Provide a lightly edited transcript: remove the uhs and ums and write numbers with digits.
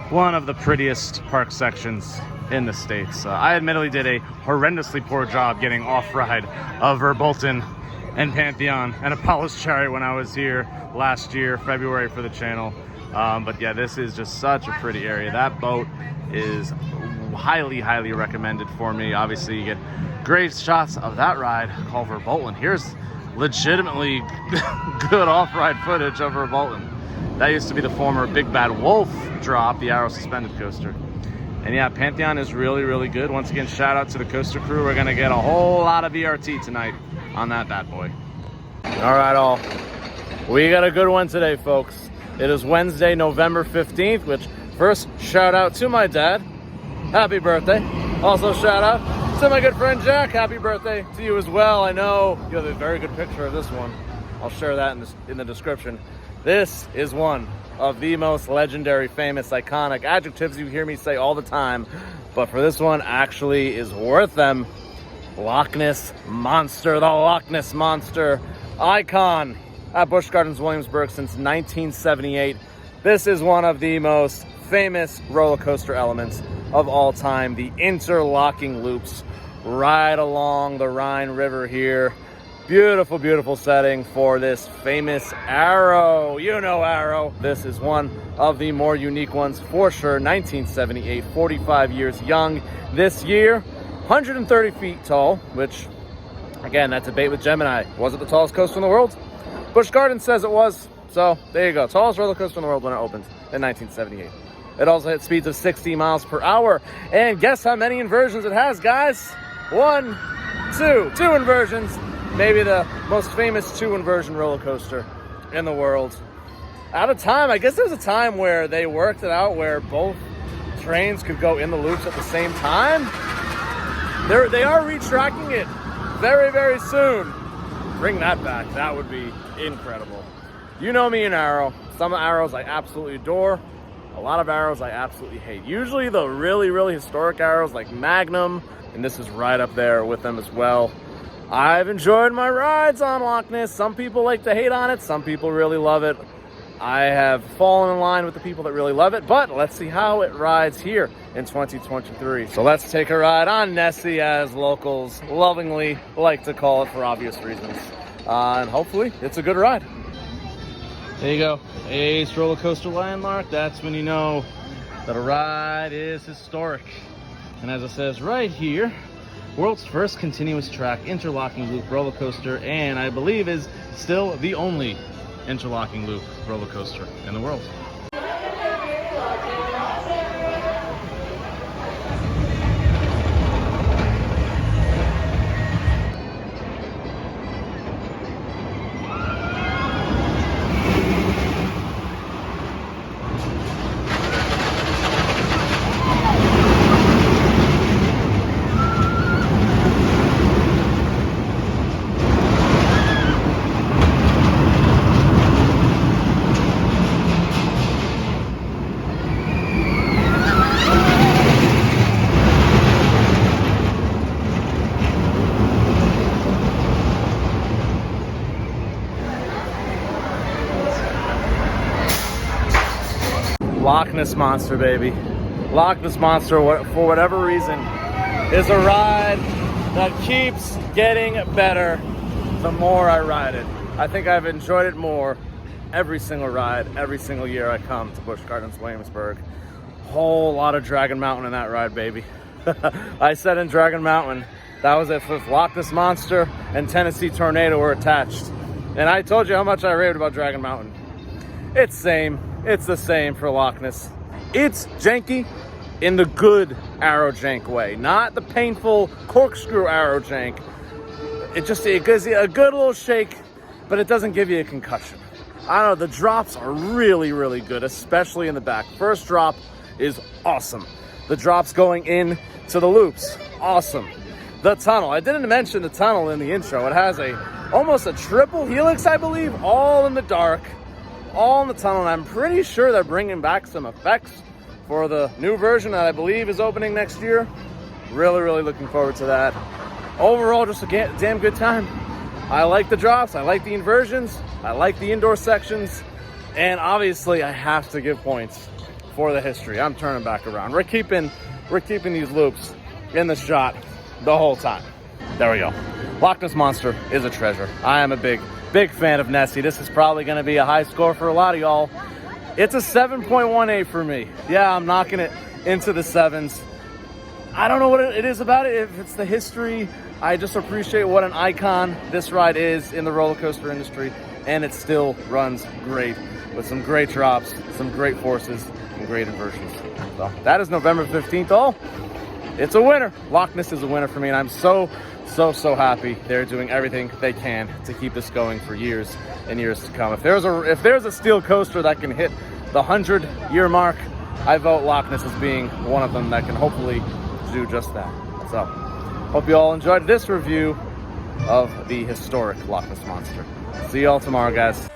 one of the prettiest park sections in the States. I admittedly did a horrendously poor job getting off-ride of Verbolten and Pantheon and Apollo's Chariot when I was here last year, February, for the channel. But yeah, this is just such a pretty area. That boat is highly, highly recommended for me. Obviously, you get great shots of that ride called Verbolten. Here's legitimately good off-ride footage of Verbolten. That used to be the former Big Bad Wolf drop, the Arrow suspended coaster. And yeah, Pantheon is really, really good. Once again, shout out to the coaster crew. We're gonna get a whole lot of VRT tonight on that bad boy. All right, all. We got a good one today, folks. It is Wednesday, November 15th, which first shout out to my dad. Happy birthday. Also shout out to my good friend Jack. Happy birthday to you as well. I know you have a very good picture of this one. I'll share that in the description. This is one of the most legendary, famous, iconic adjectives you hear me say all the time, but for this one actually is worth them. Loch Ness Monster, the Loch Ness Monster icon at Busch Gardens Williamsburg since 1978. This is one of the most famous roller coaster elements of all time. The interlocking loops right along the Rhine River here. Beautiful, beautiful setting for this famous Arrow. You know Arrow. This is one of the more unique ones for sure. 1978, 45 years young this year. 130 feet tall, which, again, that debate with Gemini. Was it the tallest coaster in the world? Busch Gardens says it was. So there you go. Tallest roller coaster in the world when it opened in 1978. It also hit speeds of 60 miles per hour. And guess how many inversions it has, guys? Two inversions. Maybe the most famous two inversion roller coaster in the world. At a time, I guess there was a time where they worked it out where both trains could go in the loops at the same time. They are retracking it very, very soon. Bring that back. That would be incredible. You know me and Arrow. Some Arrows I absolutely adore. A lot of Arrows I absolutely hate. Usually the really, really historic Arrows like Magnum, and this is right up there with them as well. I've enjoyed my rides on Loch Ness. Some people like to hate on it. Some people really love it. I have fallen in line with the people that really love it, but let's see how it rides here in 2023. So let's take a ride on Nessie, as locals lovingly like to call it for obvious reasons. And hopefully it's a good ride. There you go. Ace roller coaster landmark. That's when you know that a ride is historic. And as it says right here, world's first continuous track interlocking loop roller coaster, and I believe is still the only interlocking loop roller coaster in the world. Loch Ness Monster, baby. Loch Ness Monster, for whatever reason, is a ride that keeps getting better the more I ride it. I think I've enjoyed it more every single ride, every single year I come to Busch Gardens Williamsburg. Whole lot of Dragon Mountain in that ride, baby. I said in Dragon Mountain, that was if Loch Ness Monster and Tennessee Tornado were attached. And I told you how much I raved about Dragon Mountain. It's the same for Loch Ness. It's janky in the good Arrow jank way, not the painful corkscrew Arrow jank. It gives you a good little shake, but it doesn't give you a concussion. I don't know, the drops are really, really good, especially in the back. First drop is awesome. The drops going in to the loops, awesome. The tunnel, I didn't mention the tunnel in the intro. It has almost a triple helix, I believe, all in the dark. All in the tunnel, and I'm pretty sure they're bringing back some effects for the new version that I believe is opening next year. Really, really looking forward to that. Overall, just a damn good time. I like the drops, I like the inversions, I like the indoor sections, and obviously I have to give points for the history. I'm turning back around. We're keeping these loops in the shot the whole time. There we go. Loch Ness Monster is a treasure. I am a big fan of Nessie. This is probably going to be a high score for a lot of y'all. It's a 7.18 for me. Yeah, I'm knocking it into the sevens. I don't know what it is about it. If it's the history, I just appreciate what an icon this ride is in the roller coaster industry, and it still runs great with some great drops, some great forces, and great inversions. So that is November 15th. Oh, it's a winner. Loch Ness is a winner for me, and I'm so happy they're doing everything they can to keep this going for years and years to come. If there's a steel coaster that can hit the 100-year mark, I vote Loch Ness as being one of them that can hopefully do just that. So, hope you all enjoyed this review of the historic Loch Ness Monster. See you all tomorrow, guys.